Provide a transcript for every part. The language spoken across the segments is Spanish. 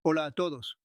Hola a todos.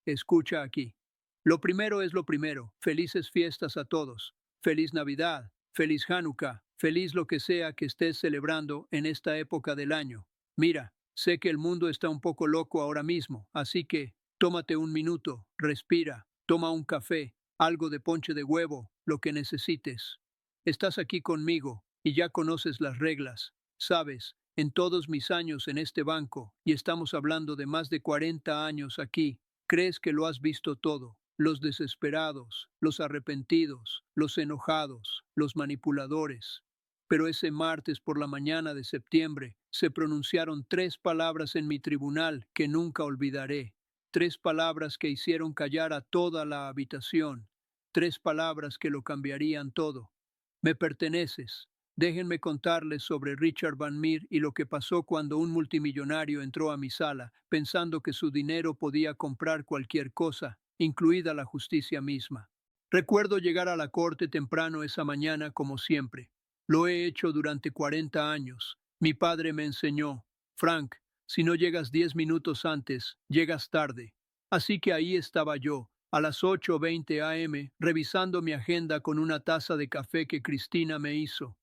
Escucha aquí. Lo primero es lo primero. Felices fiestas a todos. Feliz Navidad, feliz Hanukkah, feliz lo que sea que estés celebrando en esta época del año. Mira, sé que el mundo está un poco loco ahora mismo, así que tómate un minuto, respira, toma un café, algo de ponche de huevo, lo que necesites. Estás aquí conmigo y ya conoces las reglas. Sabes, en todos mis años en este banco, y estamos hablando de más de 40 años aquí, crees que lo has visto todo. Los desesperados, los arrepentidos, los enojados, los manipuladores. Pero ese martes por la mañana de septiembre se pronunciaron tres palabras en mi tribunal que nunca olvidaré. Tres palabras que hicieron callar a toda la habitación. Tres palabras que lo cambiarían todo. Me perteneces. Déjenme contarles sobre Richard Van Meer y lo que pasó cuando un multimillonario entró a mi sala, pensando que su dinero podía comprar cualquier cosa, incluida la justicia misma. Recuerdo llegar a la corte temprano esa mañana como siempre. Lo he hecho durante 40 años. Mi padre me enseñó, Frank, si no llegas 10 minutos antes, llegas tarde. Así que ahí estaba yo, a las 8:20 a.m., revisando mi agenda con una taza de café que Cristina me hizo.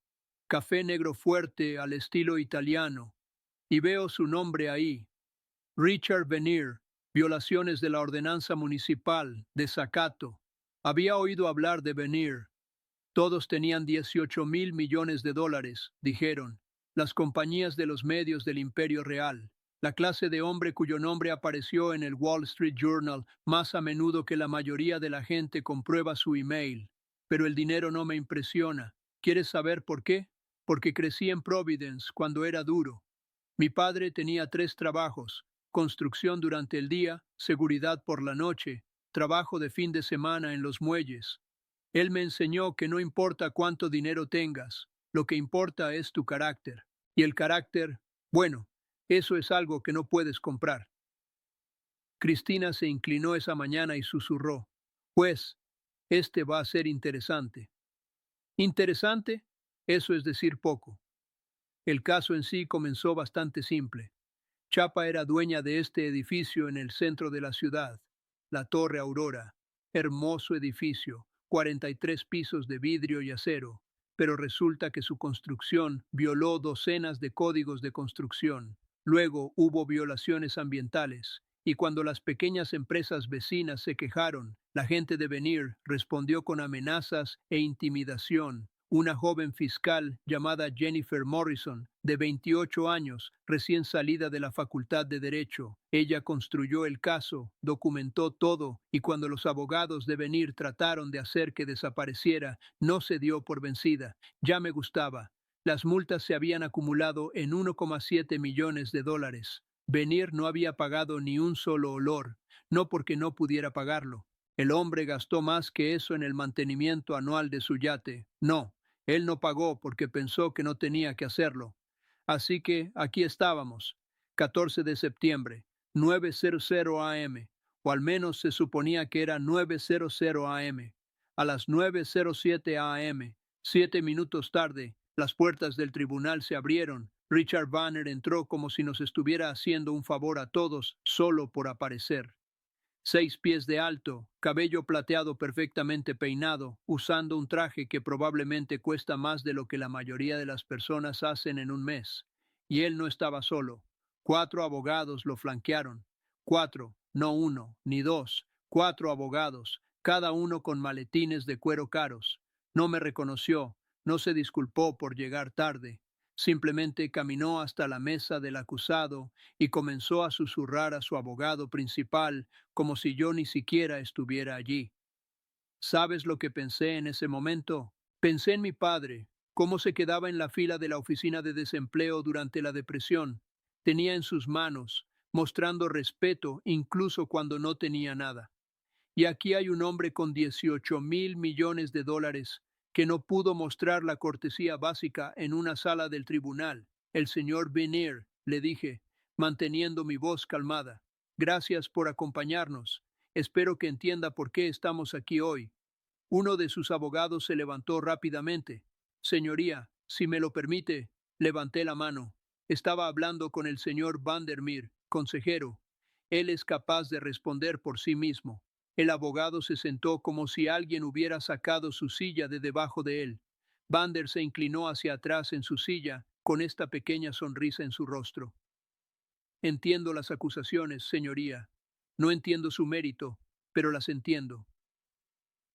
Café negro fuerte al estilo italiano. Y veo su nombre ahí. Richard Venier, violaciones de la ordenanza municipal, desacato. Había oído hablar de Venier. Todos tenían 18.000 millones de dólares, dijeron. Las compañías de los medios del Imperio Real. La clase de hombre cuyo nombre apareció en el Wall Street Journal más a menudo que la mayoría de la gente comprueba su email. Pero el dinero no me impresiona. ¿Quieres saber por qué? Porque crecí en Providence cuando era duro. Mi padre tenía tres trabajos: construcción durante el día, seguridad por la noche, trabajo de fin de semana en los muelles. Él me enseñó que no importa cuánto dinero tengas, lo que importa es tu carácter. Y el carácter, bueno, eso es algo que no puedes comprar. Cristina se inclinó esa mañana y susurró: Pues, este va a ser interesante. ¿Interesante? Eso es decir poco. El caso en sí comenzó bastante simple. Chapa era dueña de este edificio en el centro de la ciudad, la Torre Aurora, hermoso edificio, 43 pisos de vidrio y acero, pero resulta que su construcción violó docenas de códigos de construcción. Luego hubo violaciones ambientales, y cuando las pequeñas empresas vecinas se quejaron, la gente de Venir respondió con amenazas e intimidación. Una joven fiscal llamada Jennifer Morrison, de 28 años, recién salida de la Facultad de Derecho. Ella construyó el caso, documentó todo, y cuando los abogados de Venir trataron de hacer que desapareciera, no se dio por vencida. Ya me gustaba. Las multas se habían acumulado en 1,7 millones de dólares. Venir no había pagado ni un solo olor, no porque no pudiera pagarlo. El hombre gastó más que eso en el mantenimiento anual de su yate. No, él no pagó porque pensó que no tenía que hacerlo. Así que aquí estábamos, 14 de septiembre, 9:00 a.m., o al menos se suponía que era 9:00 a.m. A las 9:07 a.m., 7 minutos tarde, las puertas del tribunal se abrieron. Richard Banner entró como si nos estuviera haciendo un favor a todos solo por aparecer. 6 pies de alto, cabello plateado perfectamente peinado, usando un traje que probablemente cuesta más de lo que la mayoría de las personas hacen en un mes. Y él no estaba solo. 4 abogados lo flanquearon. 4, no uno, ni dos, 4 abogados, cada uno con maletines de cuero caros. No me reconoció, no se disculpó por llegar tarde. Simplemente caminó hasta la mesa del acusado y comenzó a susurrar a su abogado principal como si yo ni siquiera estuviera allí. ¿Sabes lo que pensé en ese momento? Pensé en mi padre, cómo se quedaba en la fila de la oficina de desempleo durante la depresión. Tenía en sus manos, mostrando respeto incluso cuando no tenía nada. Y aquí hay un hombre con 18.000 millones de dólares que no pudo mostrar la cortesía básica en una sala del tribunal. El señor Venier, le dije, manteniendo mi voz calmada. Gracias por acompañarnos. Espero que entienda por qué estamos aquí hoy. Uno de sus abogados se levantó rápidamente. Señoría, si me lo permite, levanté la mano. Estaba hablando con el señor Vandermeer, consejero. Él es capaz de responder por sí mismo. El abogado se sentó como si alguien hubiera sacado su silla de debajo de él. Vander se inclinó hacia atrás en su silla, con esta pequeña sonrisa en su rostro. Entiendo las acusaciones, señoría. No entiendo su mérito, pero las entiendo.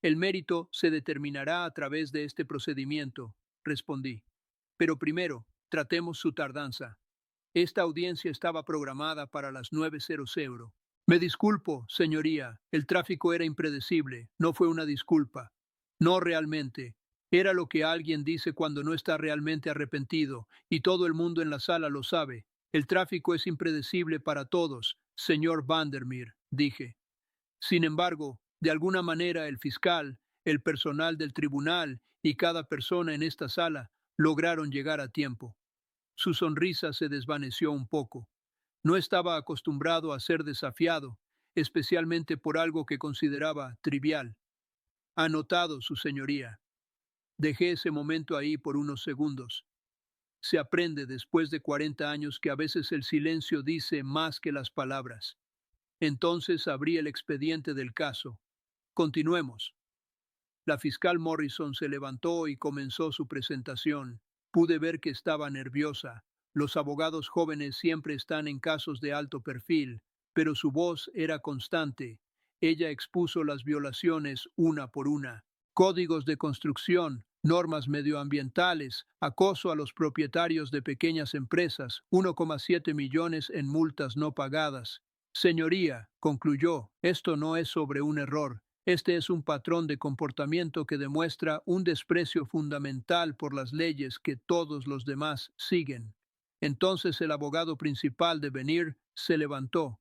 El mérito se determinará a través de este procedimiento, respondí. Pero primero, tratemos su tardanza. Esta audiencia estaba programada para las 9:00. Me disculpo, señoría, el tráfico era impredecible, no fue una disculpa. No realmente. Era lo que alguien dice cuando no está realmente arrepentido, y todo el mundo en la sala lo sabe. El tráfico es impredecible para todos, señor Vandermeer, dije. Sin embargo, de alguna manera el fiscal, el personal del tribunal y cada persona en esta sala lograron llegar a tiempo. Su sonrisa se desvaneció un poco. No estaba acostumbrado a ser desafiado, especialmente por algo que consideraba trivial. Anotado, su señoría. Dejé ese momento ahí por unos segundos. Se aprende después de 40 años que a veces el silencio dice más que las palabras. Entonces abrí el expediente del caso. Continuemos. La fiscal Morrison se levantó y comenzó su presentación. Pude ver que estaba nerviosa. Los abogados jóvenes siempre están en casos de alto perfil, pero su voz era constante. Ella expuso las violaciones una por una. Códigos de construcción, normas medioambientales, acoso a los propietarios de pequeñas empresas, 1,7 millones en multas no pagadas. Señoría, concluyó, esto no es sobre un error. Este es un patrón de comportamiento que demuestra un desprecio fundamental por las leyes que todos los demás siguen. Entonces el abogado principal de Venir se levantó.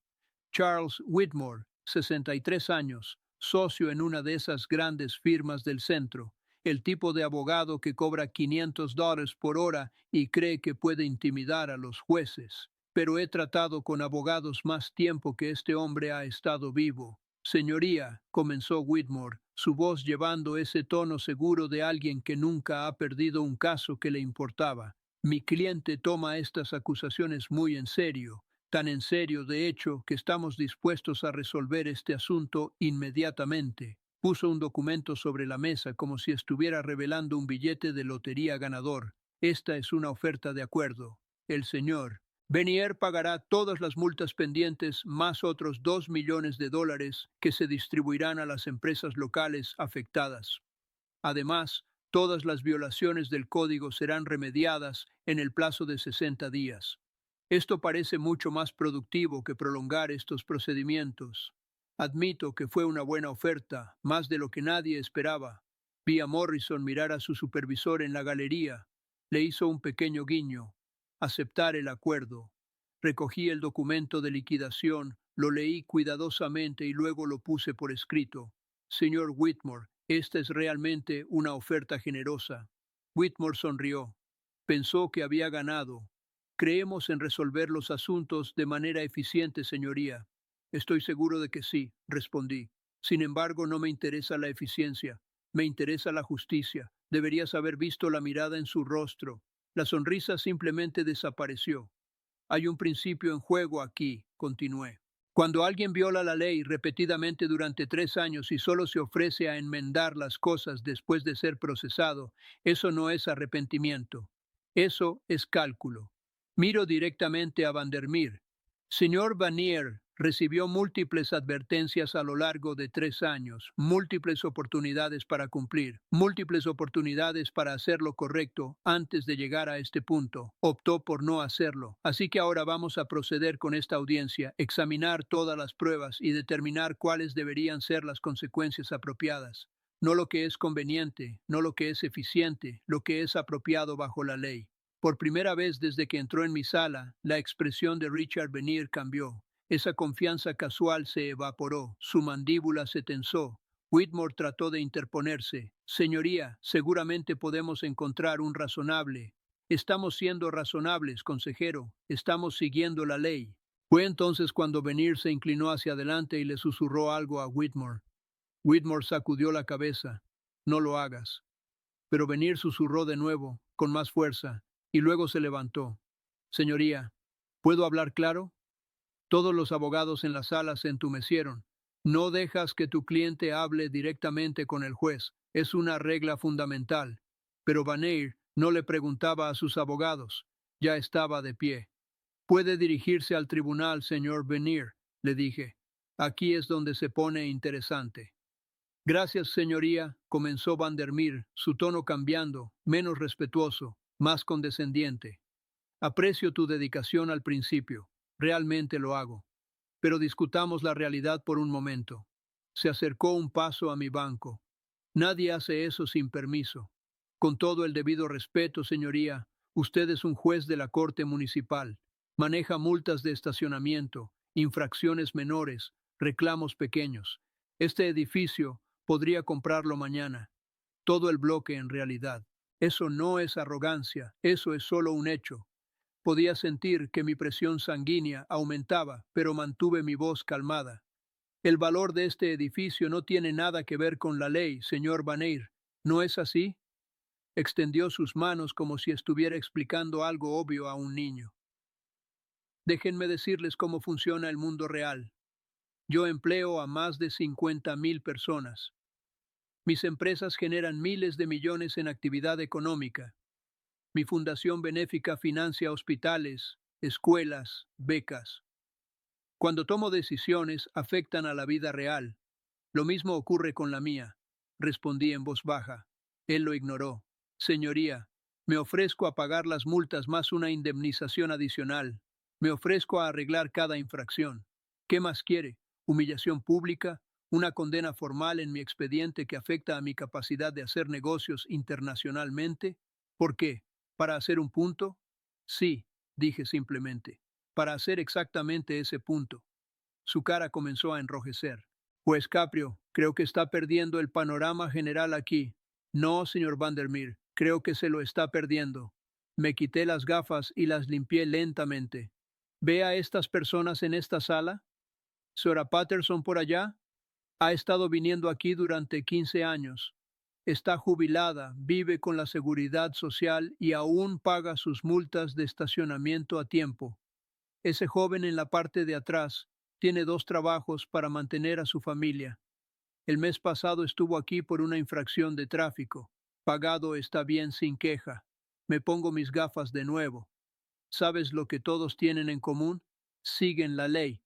Charles Whitmore, 63 años, socio en una de esas grandes firmas del centro, el tipo de abogado que cobra $500 por hora y cree que puede intimidar a los jueces. Pero he tratado con abogados más tiempo que este hombre ha estado vivo. Señoría, comenzó Whitmore, su voz llevando ese tono seguro de alguien que nunca ha perdido un caso que le importaba. Mi cliente toma estas acusaciones muy en serio, tan en serio, de hecho, que estamos dispuestos a resolver este asunto inmediatamente. Puso un documento sobre la mesa como si estuviera revelando un billete de lotería ganador. Esta es una oferta de acuerdo. El señor Venier pagará todas las multas pendientes más otros $2 millones que se distribuirán a las empresas locales afectadas. Además, todas las violaciones del código serán remediadas en el plazo de 60 días. Esto parece mucho más productivo que prolongar estos procedimientos. Admito que fue una buena oferta, más de lo que nadie esperaba. Vi a Morrison mirar a su supervisor en la galería. Le hizo un pequeño guiño. Aceptar el acuerdo. Recogí el documento de liquidación, lo leí cuidadosamente y luego lo puse por escrito. Señor Whitmore, esta es realmente una oferta generosa. Whitmore sonrió. Pensó que había ganado. Creemos en resolver los asuntos de manera eficiente, señoría. Estoy seguro de que sí, respondí. Sin embargo, no me interesa la eficiencia. Me interesa la justicia. Deberías haber visto la mirada en su rostro. La sonrisa simplemente desapareció. Hay un principio en juego aquí, continué. Cuando alguien viola la ley repetidamente durante 3 años y solo se ofrece a enmendar las cosas después de ser procesado, eso no es arrepentimiento. Eso es cálculo. Miro directamente a Vandermeer. Señor Vanier recibió múltiples advertencias a lo largo de 3 años, múltiples oportunidades para cumplir, múltiples oportunidades para hacer lo correcto antes de llegar a este punto. Optó por no hacerlo. Así que ahora vamos a proceder con esta audiencia, examinar todas las pruebas y determinar cuáles deberían ser las consecuencias apropiadas. No lo que es conveniente, no lo que es eficiente, lo que es apropiado bajo la ley. Por primera vez desde que entró en mi sala, la expresión de Richard Venier cambió. Esa confianza casual se evaporó, su mandíbula se tensó. Whitmore trató de interponerse. Señoría, seguramente podemos encontrar un razonable. Estamos siendo razonables, consejero. Estamos siguiendo la ley. Fue entonces cuando Venier se inclinó hacia adelante y le susurró algo a Whitmore. Whitmore sacudió la cabeza. No lo hagas. Pero Venier susurró de nuevo, con más fuerza, y luego se levantó. Señoría, ¿puedo hablar claro? Todos los abogados en la sala se entumecieron. No dejas que tu cliente hable directamente con el juez. Es una regla fundamental. Pero Van Eyre no le preguntaba a sus abogados. Ya estaba de pie. Puede dirigirse al tribunal, señor Vanier, le dije. Aquí es donde se pone interesante. Gracias, señoría, comenzó Vandermeer, su tono cambiando, menos respetuoso, más condescendiente. Aprecio tu dedicación al principio. Realmente lo hago. Pero discutamos la realidad por un momento. Se acercó un paso a mi banco. Nadie hace eso sin permiso. Con todo el debido respeto, señoría, usted es un juez de la Corte Municipal. Maneja multas de estacionamiento, infracciones menores, reclamos pequeños. Este edificio podría comprarlo mañana. Todo el bloque en realidad. Eso no es arrogancia, eso es solo un hecho. Podía sentir que mi presión sanguínea aumentaba, pero mantuve mi voz calmada. El valor de este edificio no tiene nada que ver con la ley, señor Van Eyre. ¿No es así? Extendió sus manos como si estuviera explicando algo obvio a un niño. Déjenme decirles cómo funciona el mundo real. Yo empleo a más de 50,000 personas. Mis empresas generan miles de millones en actividad económica. Mi fundación benéfica financia hospitales, escuelas, becas. Cuando tomo decisiones afectan a la vida real. Lo mismo ocurre con la mía, respondí en voz baja. Él lo ignoró. Señoría, me ofrezco a pagar las multas más una indemnización adicional. Me ofrezco a arreglar cada infracción. ¿Qué más quiere? ¿Humillación pública? ¿Una condena formal en mi expediente que afecta a mi capacidad de hacer negocios internacionalmente? ¿Por qué? ¿Para hacer un punto? Sí, dije simplemente. Para hacer exactamente ese punto. Su cara comenzó a enrojecer. Pues Caprio, creo que está perdiendo el panorama general aquí. No, señor Vandermeer, creo que se lo está perdiendo. Me quité las gafas y las limpié lentamente. ¿Ve a estas personas en esta sala? ¿Sra Patterson por allá? Ha estado viniendo aquí durante 15 años. Está jubilada, vive con la seguridad social y aún paga sus multas de estacionamiento a tiempo. Ese joven en la parte de atrás tiene 2 trabajos para mantener a su familia. El mes pasado estuvo aquí por una infracción de tráfico. Pagado está bien sin queja. Me pongo mis gafas de nuevo. ¿Sabes lo que todos tienen en común? Siguen la ley.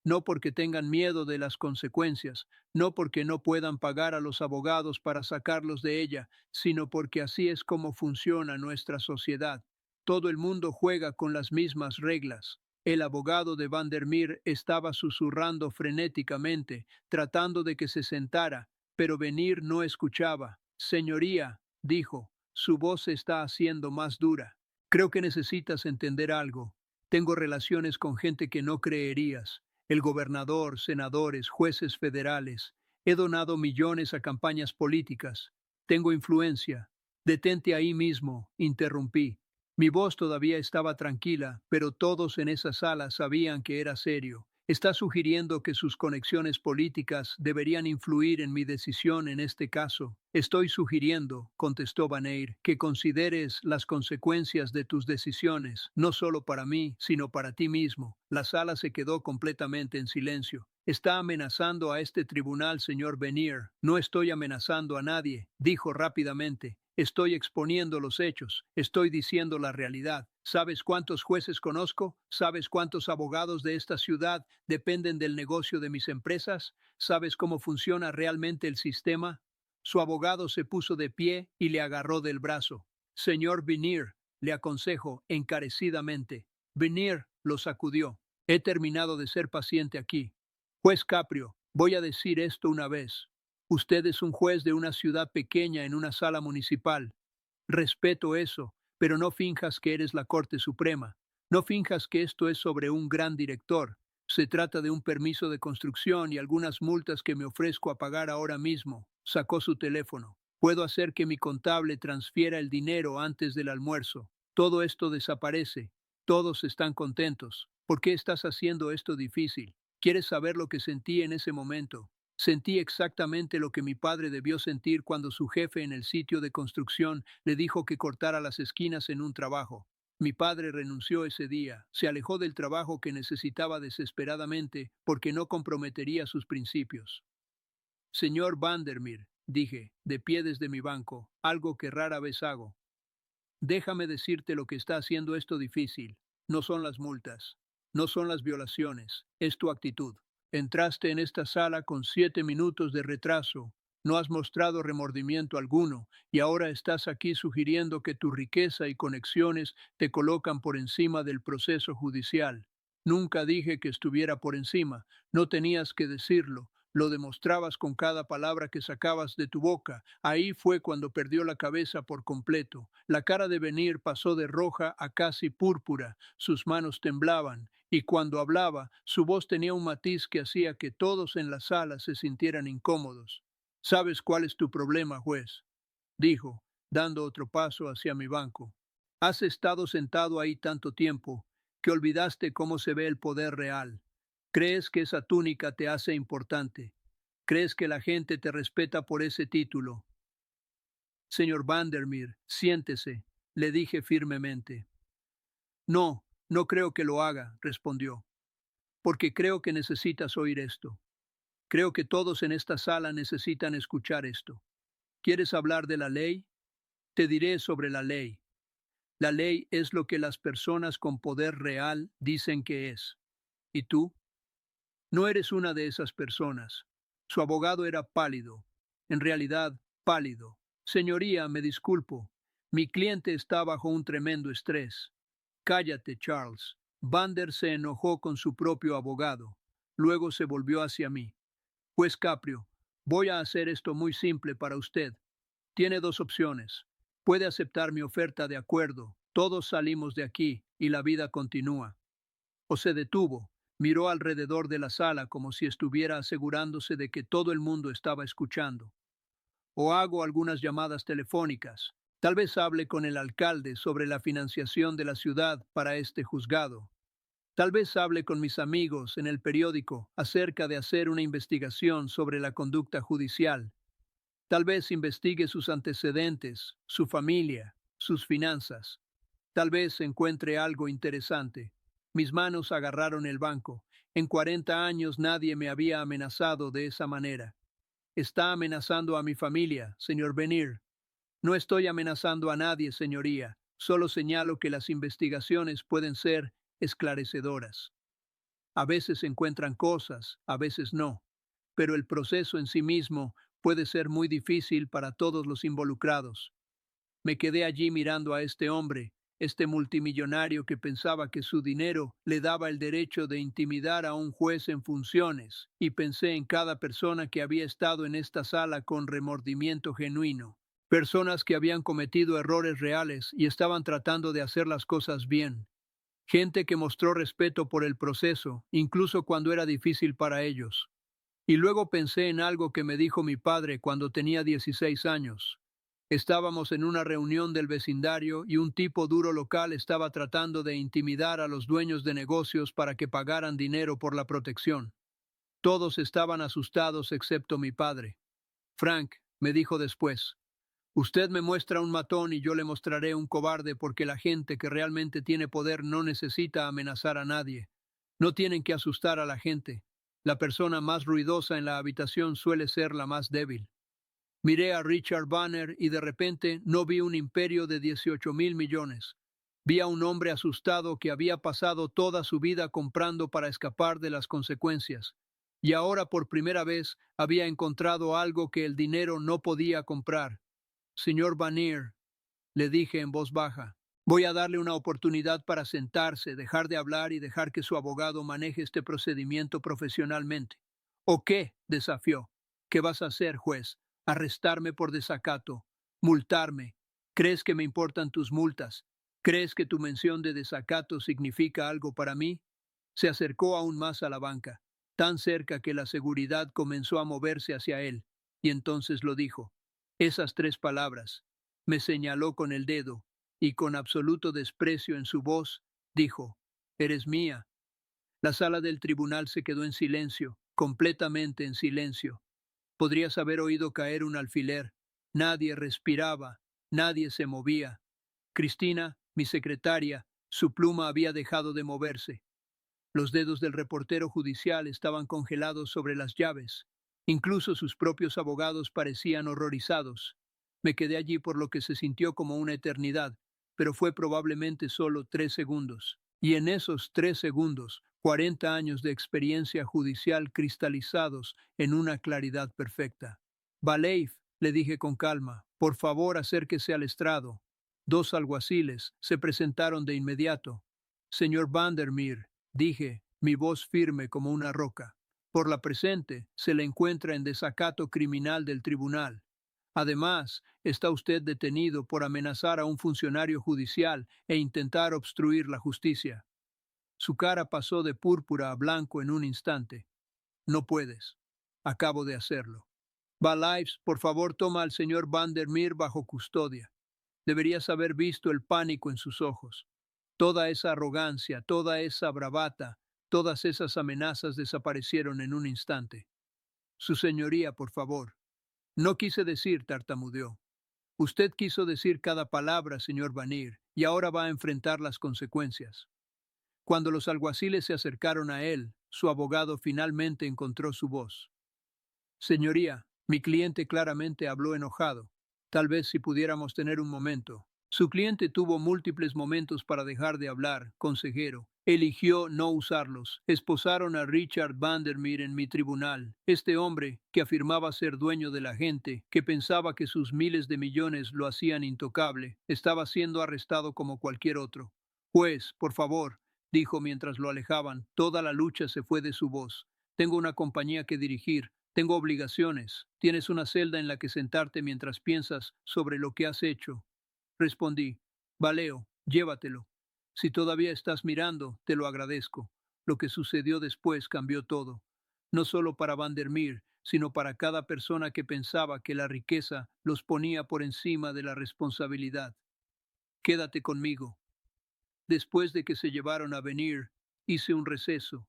No porque tengan miedo de las consecuencias, no porque no puedan pagar a los abogados para sacarlos de ella, sino porque así es como funciona nuestra sociedad. Todo el mundo juega con las mismas reglas. El abogado de Vandermeer estaba susurrando frenéticamente, tratando de que se sentara, pero Venir no escuchaba. Señoría, dijo, su voz se está haciendo más dura. Creo que necesitas entender algo. Tengo relaciones con gente que no creerías. El gobernador, senadores, jueces federales. He donado millones a campañas políticas. Tengo influencia. Detente ahí mismo, interrumpí. Mi voz todavía estaba tranquila, pero todos en esa sala sabían que era serio. Está sugiriendo que sus conexiones políticas deberían influir en mi decisión en este caso. Estoy sugiriendo, contestó Van Eyre, que consideres las consecuencias de tus decisiones, no solo para mí, sino para ti mismo. La sala se quedó completamente en silencio. Está amenazando a este tribunal, señor Vanier. No estoy amenazando a nadie, dijo rápidamente. Estoy exponiendo los hechos, estoy diciendo la realidad. ¿Sabes cuántos jueces conozco? ¿Sabes cuántos abogados de esta ciudad dependen del negocio de mis empresas? ¿Sabes cómo funciona realmente el sistema? Su abogado se puso de pie y le agarró del brazo. Señor Vanier, le aconsejo encarecidamente. Vanier lo sacudió. He terminado de ser paciente aquí. Juez Caprio, voy a decir esto una vez. Usted es un juez de una ciudad pequeña en una sala municipal. Respeto eso, pero no finjas que eres la Corte Suprema. No finjas que esto es sobre un gran director. Se trata de un permiso de construcción y algunas multas que me ofrezco a pagar ahora mismo. Sacó su teléfono. Puedo hacer que mi contable transfiera el dinero antes del almuerzo. Todo esto desaparece. Todos están contentos. ¿Por qué estás haciendo esto difícil? ¿Quieres saber lo que sentí en ese momento? Sentí exactamente lo que mi padre debió sentir cuando su jefe en el sitio de construcción le dijo que cortara las esquinas en un trabajo. Mi padre renunció ese día, se alejó del trabajo que necesitaba desesperadamente porque no comprometería sus principios. Señor Vandermeer, dije, de pie desde mi banco, algo que rara vez hago. Déjame decirte lo que está haciendo esto difícil. No son las multas, no son las violaciones, es tu actitud. Entraste en esta sala con 7 minutos de retraso, no has mostrado remordimiento alguno, y ahora estás aquí sugiriendo que tu riqueza y conexiones te colocan por encima del proceso judicial. Nunca dije que estuviera por encima, no tenías que decirlo. Lo demostrabas con cada palabra que sacabas de tu boca. Ahí fue cuando perdió la cabeza por completo. La cara de Venir pasó de roja a casi púrpura. Sus manos temblaban, y cuando hablaba, su voz tenía un matiz que hacía que todos en la sala se sintieran incómodos. ¿Sabes cuál es tu problema, juez?, dijo, dando otro paso hacia mi banco. Has estado sentado ahí tanto tiempo que olvidaste cómo se ve el poder real. Crees que esa túnica te hace importante. Crees que la gente te respeta por ese título. Señor Vandermeer, siéntese, le dije firmemente. No, no creo que lo haga, respondió, porque creo que necesitas oír esto. Creo que todos en esta sala necesitan escuchar esto. ¿Quieres hablar de la ley? Te diré sobre la ley. La ley es lo que las personas con poder real dicen que es. ¿Y tú? No eres una de esas personas. Su abogado era pálido. En realidad, pálido. Señoría, me disculpo. Mi cliente está bajo un tremendo estrés. Cállate, Charles. Vander se enojó con su propio abogado. Luego se volvió hacia mí. Juez Caprio, voy a hacer esto muy simple para usted. Tiene dos opciones. Puede aceptar mi oferta de acuerdo. Todos salimos de aquí y la vida continúa. O se detuvo, miró alrededor de la sala como si estuviera asegurándose de que todo el mundo estaba escuchando. O hago algunas llamadas telefónicas. Tal vez hable con el alcalde sobre la financiación de la ciudad para este juzgado. Tal vez hable con mis amigos en el periódico acerca de hacer una investigación sobre la conducta judicial. Tal vez investigue sus antecedentes, su familia, sus finanzas. Tal vez encuentre algo interesante. Mis manos agarraron el banco. En 40 años nadie me había amenazado de esa manera. Está amenazando a mi familia, señor Venir. No estoy amenazando a nadie, señoría. Solo señalo que las investigaciones pueden ser esclarecedoras. A veces encuentran cosas, a veces no. Pero el proceso en sí mismo puede ser muy difícil para todos los involucrados. Me quedé allí mirando a este hombre, este multimillonario que pensaba que su dinero le daba el derecho de intimidar a un juez en funciones, y pensé en cada persona que había estado en esta sala con remordimiento genuino. Personas que habían cometido errores reales y estaban tratando de hacer las cosas bien. Gente que mostró respeto por el proceso, incluso cuando era difícil para ellos. Y luego pensé en algo que me dijo mi padre cuando tenía 16 años. Estábamos en una reunión del vecindario y un tipo duro local estaba tratando de intimidar a los dueños de negocios para que pagaran dinero por la protección. Todos estaban asustados excepto mi padre. Frank, me dijo después, usted me muestra un matón y yo le mostraré un cobarde porque la gente que realmente tiene poder no necesita amenazar a nadie. No tienen que asustar a la gente. La persona más ruidosa en la habitación suele ser la más débil. Miré a Richard Banner y de repente no vi un imperio de 18,000 millones. Vi a un hombre asustado que había pasado toda su vida comprando para escapar de las consecuencias. Y ahora por primera vez había encontrado algo que el dinero no podía comprar. Señor Banner, le dije en voz baja, voy a darle una oportunidad para sentarse, dejar de hablar y dejar que su abogado maneje este procedimiento profesionalmente. ¿O qué?, desafió. ¿Qué vas a hacer, juez? ¿Arrestarme por desacato? ¿Multarme? ¿Crees que me importan tus multas? ¿Crees que tu mención de desacato significa algo para mí? Se acercó aún más a la banca, tan cerca que la seguridad comenzó a moverse hacia él, y entonces lo dijo. Esas 3 palabras. Me señaló con el dedo, y con absoluto desprecio en su voz, dijo, «Eres mía». La sala del tribunal se quedó en silencio, completamente en silencio. Podrías haber oído caer un alfiler. Nadie respiraba, nadie se movía. Cristina, Mi secretaria, su pluma había dejado de moverse. Los dedos del reportero judicial estaban congelados sobre las llaves. Incluso sus propios abogados parecían horrorizados. Me quedé allí por lo que se sintió como una eternidad, pero fue probablemente solo 3 segundos. Y en esos 3 segundos, 40 años de experiencia judicial cristalizados en una claridad perfecta. Baleif, le dije con calma, por favor acérquese al estrado. 2 alguaciles se presentaron de inmediato. Señor Vandermeer, dije, mi voz firme como una roca. Por la presente, se le encuentra en desacato criminal del tribunal. Además, está usted detenido por amenazar a un funcionario judicial e intentar obstruir la justicia. Su cara pasó de púrpura a blanco en un instante. No puedes. Acabo de hacerlo. Balives, por favor, toma al señor Vandermeer bajo custodia. Deberías haber visto el pánico en sus ojos. Toda esa arrogancia, toda esa bravata, todas esas amenazas desaparecieron en un instante. Su señoría, por favor. No quise decir, tartamudeó. Usted quiso decir cada palabra, señor Vanir, y ahora va a enfrentar las consecuencias. Cuando los alguaciles se acercaron a él, su abogado finalmente encontró su voz. Señoría, mi cliente claramente habló enojado. Tal vez si pudiéramos tener un momento. Su cliente tuvo múltiples momentos para dejar de hablar, consejero. Eligió no usarlos. Esposaron a Richard Vandermeer en mi tribunal. Este hombre, que afirmaba ser dueño de la gente, que pensaba que sus miles de millones lo hacían intocable, estaba siendo arrestado como cualquier otro. Juez, por favor, dijo mientras lo alejaban. Toda la lucha se fue de su voz. Tengo una compañía que dirigir. Tengo obligaciones. Tienes una celda en la que sentarte mientras piensas sobre lo que has hecho. Respondí, Valeo, llévatelo. Si todavía estás mirando, te lo agradezco. Lo que sucedió después cambió todo. No solo para Vandermeer, sino para cada persona que pensaba que la riqueza los ponía por encima de la responsabilidad. Quédate conmigo. Después de que se llevaron a venir, hice un receso.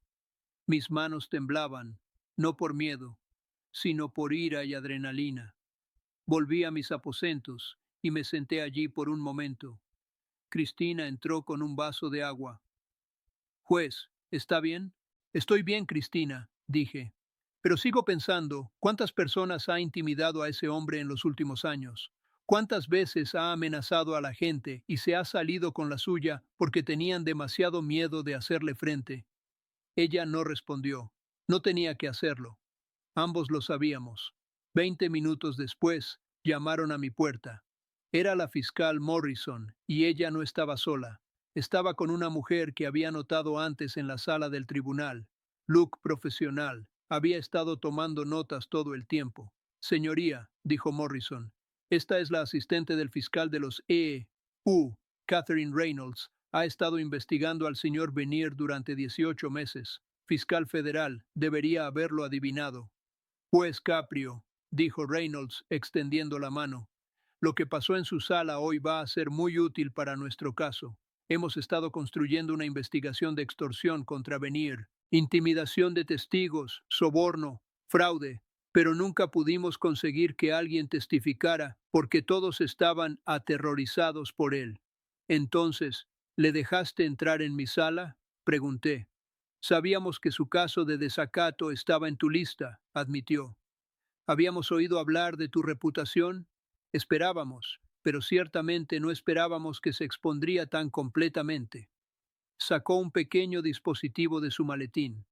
Mis manos temblaban, no por miedo, sino por ira y adrenalina. Volví a mis aposentos y me senté allí por un momento. Cristina entró con un vaso de agua. Juez, ¿está bien? Estoy bien, Cristina, dije. Pero sigo pensando, ¿cuántas personas ha intimidado a ese hombre en los últimos años? ¿Cuántas veces ha amenazado a la gente y se ha salido con la suya porque tenían demasiado miedo de hacerle frente? Ella no respondió. No tenía que hacerlo. Ambos lo sabíamos. 20 minutos después, llamaron a mi puerta. Era la fiscal Morrison, y ella no estaba sola. Estaba con una mujer que había notado antes en la sala del tribunal. Look profesional. Había estado tomando notas todo el tiempo. Señoría, dijo Morrison, esta es la asistente del fiscal de los E.U., Catherine Reynolds. Ha estado investigando al señor Venier durante 18 meses. Fiscal federal, debería haberlo adivinado. Juez Caprio, dijo Reynolds, extendiendo la mano. Lo que pasó en su sala hoy va a ser muy útil para nuestro caso. Hemos estado construyendo una investigación de extorsión contra Venier, intimidación de testigos, soborno, fraude, pero nunca pudimos conseguir que alguien testificara porque todos estaban aterrorizados por él. Entonces, ¿le dejaste entrar en mi sala? Pregunté. Sabíamos que su caso de desacato estaba en tu lista, admitió. Habíamos oído hablar de tu reputación. Esperábamos, pero ciertamente no esperábamos que se expondría tan completamente. Sacó un pequeño dispositivo de su maletín.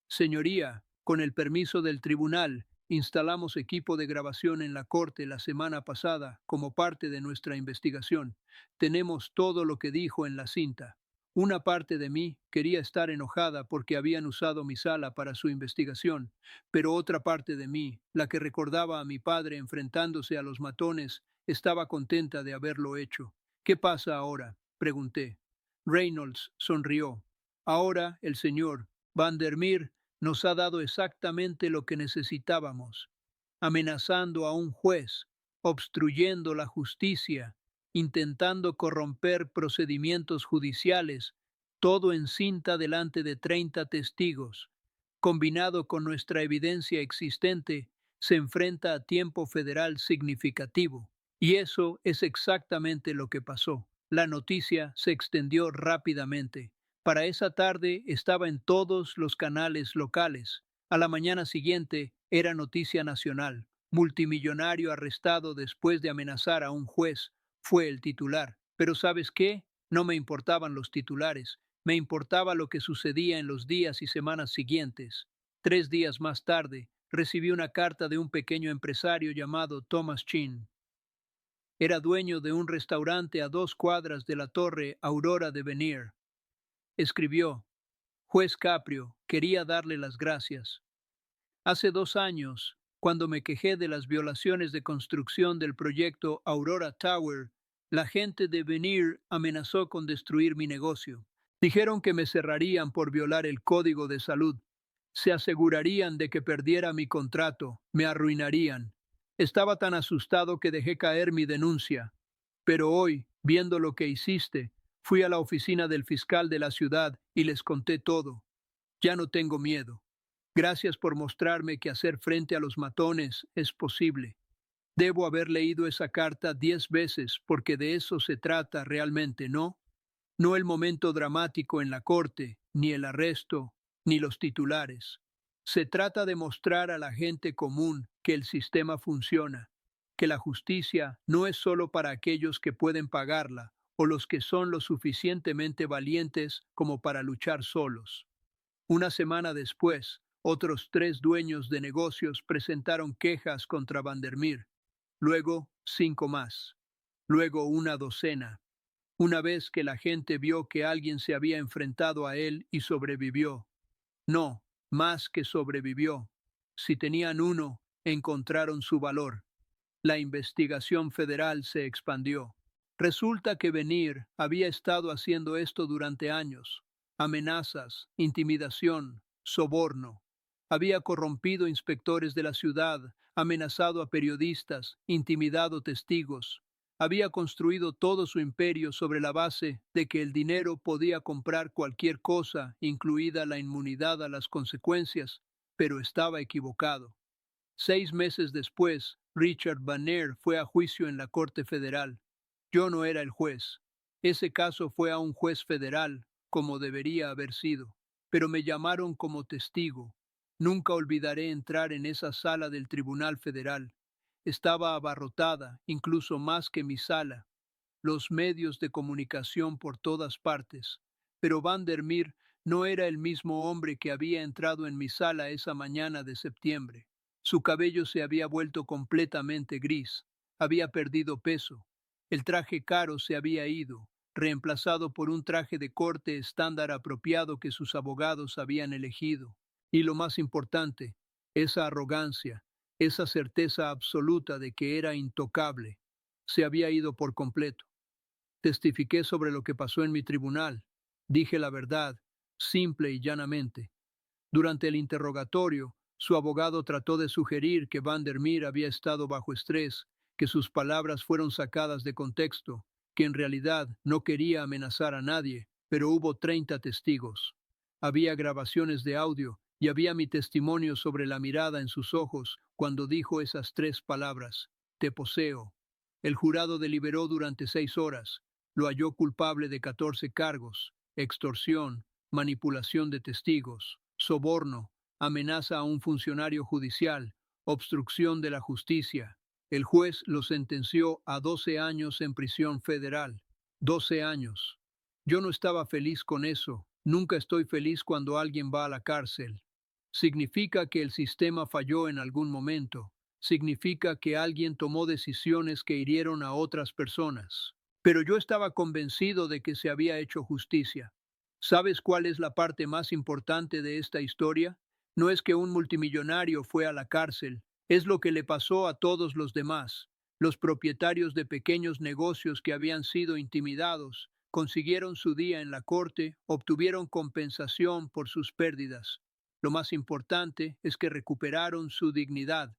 Señoría, con el permiso del tribunal, instalamos equipo de grabación en la corte la semana pasada como parte de nuestra investigación. Tenemos todo lo que dijo en la cinta. Una parte de mí quería estar enojada porque habían usado mi sala para su investigación, pero otra parte de mí, la que recordaba a mi padre enfrentándose a los matones, estaba contenta de haberlo hecho. ¿Qué pasa ahora?, pregunté. Reynolds sonrió. Ahora el señor Vandermeer nos ha dado exactamente lo que necesitábamos, amenazando a un juez, obstruyendo la justicia, intentando corromper procedimientos judiciales, todo en cinta delante de 30 testigos. Combinado con nuestra evidencia existente, se enfrenta a tiempo federal significativo. Y eso es exactamente lo que pasó. La noticia se extendió rápidamente. Para esa tarde estaba en todos los canales locales. A la mañana siguiente era noticia nacional. Multimillonario arrestado después de amenazar a un juez. Fue el titular. Pero ¿sabes qué? No me importaban los titulares. Me importaba lo que sucedía en los días y semanas siguientes. 3 días más tarde, recibí una carta de un pequeño empresario llamado Thomas Chin. Era dueño de un restaurante a 2 cuadras de la torre Aurora de Venier. Escribió: Juez Caprio, quería darle las gracias. Hace 2 años, cuando me quejé de las violaciones de construcción del proyecto Aurora Tower, la gente de Venier amenazó con destruir mi negocio. Dijeron que me cerrarían por violar el código de salud. Se asegurarían de que perdiera mi contrato, me arruinarían. Estaba tan asustado que dejé caer mi denuncia. Pero hoy, viendo lo que hiciste, fui a la oficina del fiscal de la ciudad y les conté todo. Ya no tengo miedo. Gracias por mostrarme que hacer frente a los matones es posible. Debo haber leído esa carta 10 veces porque de eso se trata realmente, ¿no? No el momento dramático en la corte, ni el arresto, ni los titulares. Se trata de mostrar a la gente común que el sistema funciona, que la justicia no es solo para aquellos que pueden pagarla o los que son lo suficientemente valientes como para luchar solos. Una semana después, otros 3 dueños de negocios presentaron quejas contra Vandermeer. Luego, 5 más. Luego una docena. Una vez que la gente vio que alguien se había enfrentado a él y sobrevivió. No, más que sobrevivió. Si tenían uno, encontraron su valor. La investigación federal se expandió. Resulta que Venir había estado haciendo esto durante años. Amenazas, intimidación, soborno. Había corrompido inspectores de la ciudad, amenazado a periodistas, intimidado testigos. Había construido todo su imperio sobre la base de que el dinero podía comprar cualquier cosa, incluida la inmunidad a las consecuencias, pero estaba equivocado. 6 meses después, Richard Banner fue a juicio en la Corte Federal. Yo no era el juez. Ese caso fue a un juez federal, como debería haber sido, pero me llamaron como testigo. Nunca olvidaré entrar en esa sala del Tribunal Federal. Estaba abarrotada, incluso más que mi sala. Los medios de comunicación por todas partes. Pero Vandermeer no era el mismo hombre que había entrado en mi sala esa mañana de septiembre. Su cabello se había vuelto completamente gris. Había perdido peso. El traje caro se había ido, reemplazado por un traje de corte estándar apropiado que sus abogados habían elegido. Y lo más importante, esa arrogancia, esa certeza absoluta de que era intocable, se había ido por completo. Testifiqué sobre lo que pasó en mi tribunal. Dije la verdad, simple y llanamente. Durante el interrogatorio, su abogado trató de sugerir que Vandermeer había estado bajo estrés, que sus palabras fueron sacadas de contexto, que en realidad no quería amenazar a nadie, pero hubo 30 testigos. Había grabaciones de audio y había mi testimonio sobre la mirada en sus ojos cuando dijo esas 3 palabras: te poseo. El jurado deliberó durante 6 horas. Lo halló culpable de 14 cargos: extorsión, manipulación de testigos, soborno, amenaza a un funcionario judicial, obstrucción de la justicia. El juez lo sentenció a 12 años en prisión federal. 12 años. Yo no estaba feliz con eso. Nunca estoy feliz cuando alguien va a la cárcel. Significa que el sistema falló en algún momento. Significa que alguien tomó decisiones que hirieron a otras personas. Pero yo estaba convencido de que se había hecho justicia. ¿Sabes cuál es la parte más importante de esta historia? No es que un multimillonario fue a la cárcel, es lo que le pasó a todos los demás. Los propietarios de pequeños negocios que habían sido intimidados consiguieron su día en la corte, obtuvieron compensación por sus pérdidas. Lo más importante es que recuperaron su dignidad.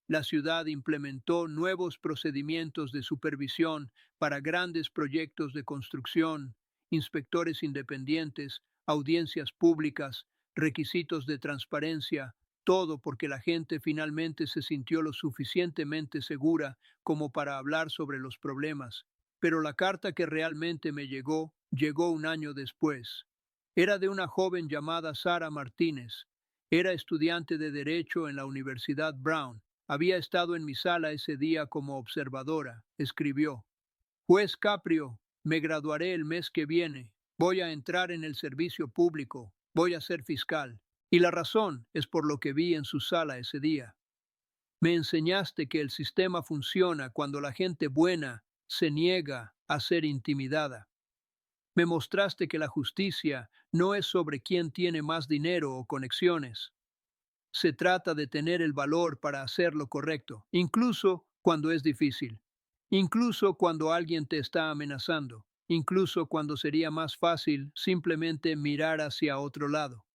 La ciudad implementó nuevos procedimientos de supervisión para grandes proyectos de construcción, inspectores independientes, audiencias públicas, requisitos de transparencia, todo porque la gente finalmente se sintió lo suficientemente segura como para hablar sobre los problemas. pero la carta que realmente me llegó un año después. Era de una joven llamada Sara Martínez. Era estudiante de Derecho en la Universidad Brown. Había estado en mi sala ese día como observadora. Escribió: Juez Caprio, me graduaré el mes que viene. Voy a entrar en el servicio público. Voy a ser fiscal. Y la razón es por lo que vi en su sala ese día. Me enseñaste que el sistema funciona cuando la gente buena se niega a ser intimidada. Me mostraste que la justicia no es sobre quién tiene más dinero o conexiones. Se trata de tener el valor para hacer lo correcto, incluso cuando es difícil, incluso cuando alguien te está amenazando, incluso cuando sería más fácil simplemente mirar hacia otro lado.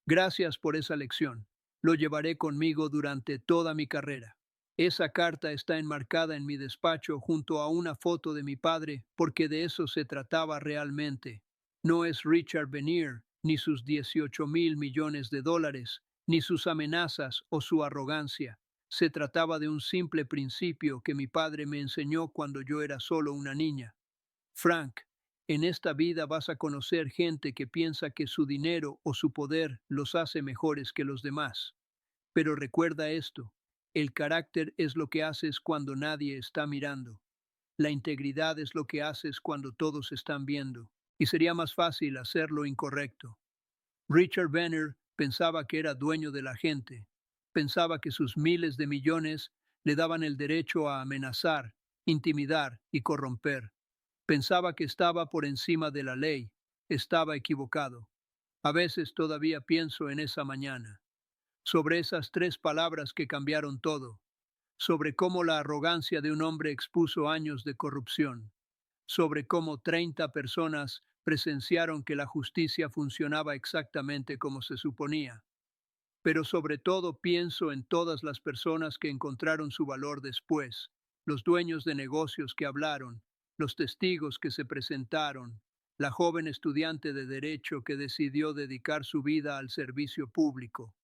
Gracias por esa lección. Lo llevaré conmigo durante toda mi carrera. Esa carta está enmarcada en mi despacho junto a una foto de mi padre, porque de eso se trataba realmente. No es Richard Venier, ni sus 18.000 millones de dólares, ni sus amenazas o su arrogancia. Se trataba de un simple principio que mi padre me enseñó cuando yo era solo una niña. Frank, en esta vida vas a conocer gente que piensa que su dinero o su poder los hace mejores que los demás. Pero recuerda esto, el carácter es lo que haces cuando nadie está mirando. La integridad es lo que haces cuando todos están viendo. Y sería más fácil hacer lo incorrecto. Richard Venner pensaba que era dueño de la gente. Pensaba que sus miles de millones le daban el derecho a amenazar, intimidar y corromper. Pensaba que estaba por encima de la ley. Estaba equivocado. A veces todavía pienso en esa mañana, sobre esas 3 palabras que cambiaron todo, sobre cómo la arrogancia de un hombre expuso años de corrupción, sobre cómo 30 personas presenciaron que la justicia funcionaba exactamente como se suponía. Pero sobre todo pienso en todas las personas que encontraron su valor después, los dueños de negocios que hablaron, los testigos que se presentaron, la joven estudiante de Derecho que decidió dedicar su vida al servicio público.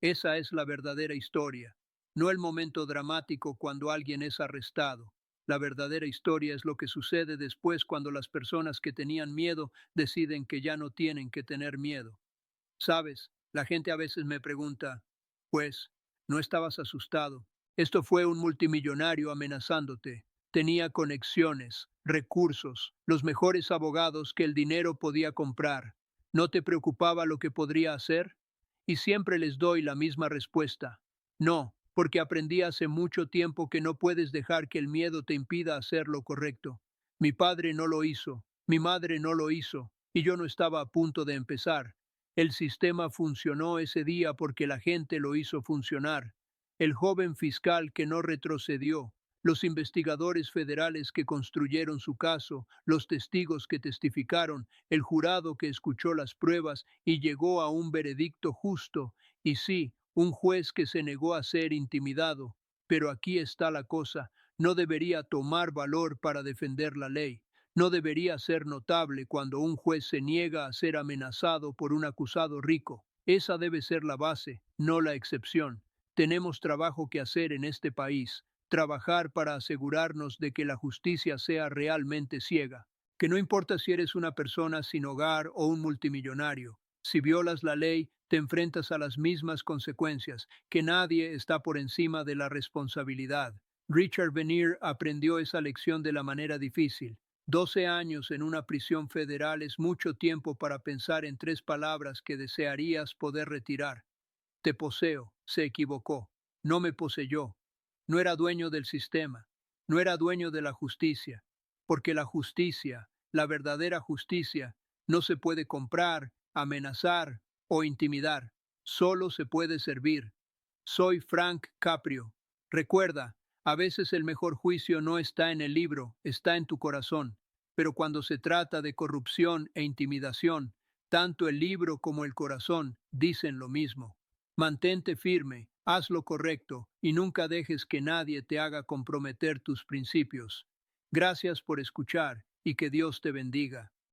Esa es la verdadera historia, no el momento dramático cuando alguien es arrestado. La verdadera historia es lo que sucede después cuando las personas que tenían miedo deciden que ya no tienen que tener miedo. Sabes, la gente a veces me pregunta, pues, ¿no estabas asustado? Esto fue un multimillonario amenazándote. Tenía conexiones, recursos, los mejores abogados que el dinero podía comprar. ¿No te preocupaba lo que podría hacer? Y siempre les doy la misma respuesta. No, porque aprendí hace mucho tiempo que no puedes dejar que el miedo te impida hacer lo correcto. Mi padre no lo hizo, mi madre no lo hizo, y yo no estaba a punto de empezar. El sistema funcionó ese día porque la gente lo hizo funcionar. El joven fiscal que no retrocedió, los investigadores federales que construyeron su caso, los testigos que testificaron, el jurado que escuchó las pruebas y llegó a un veredicto justo, y sí, un juez que se negó a ser intimidado. Pero aquí está la cosa, no debería tomar valor para defender la ley. No debería ser notable cuando un juez se niega a ser amenazado por un acusado rico. Esa debe ser la base, no la excepción. Tenemos trabajo que hacer en este país, trabajar para asegurarnos de que la justicia sea realmente ciega, que no importa si eres una persona sin hogar o un multimillonario, si violas la ley, te enfrentas a las mismas consecuencias, que nadie está por encima de la responsabilidad. Richard Venier aprendió esa lección de la manera difícil. 12 años en una prisión federal es mucho tiempo para pensar en 3 palabras que desearías poder retirar. Te poseo, se equivocó. No me poseyó. No era dueño del sistema. No era dueño de la justicia. Porque la justicia, la verdadera justicia, no se puede comprar, amenazar o intimidar. Solo se puede servir. Soy Frank Caprio. Recuerda, a veces el mejor juicio no está en el libro, está en tu corazón. Pero cuando se trata de corrupción e intimidación, tanto el libro como el corazón dicen lo mismo. Mantente firme, haz lo correcto y nunca dejes que nadie te haga comprometer tus principios. Gracias por escuchar y que Dios te bendiga.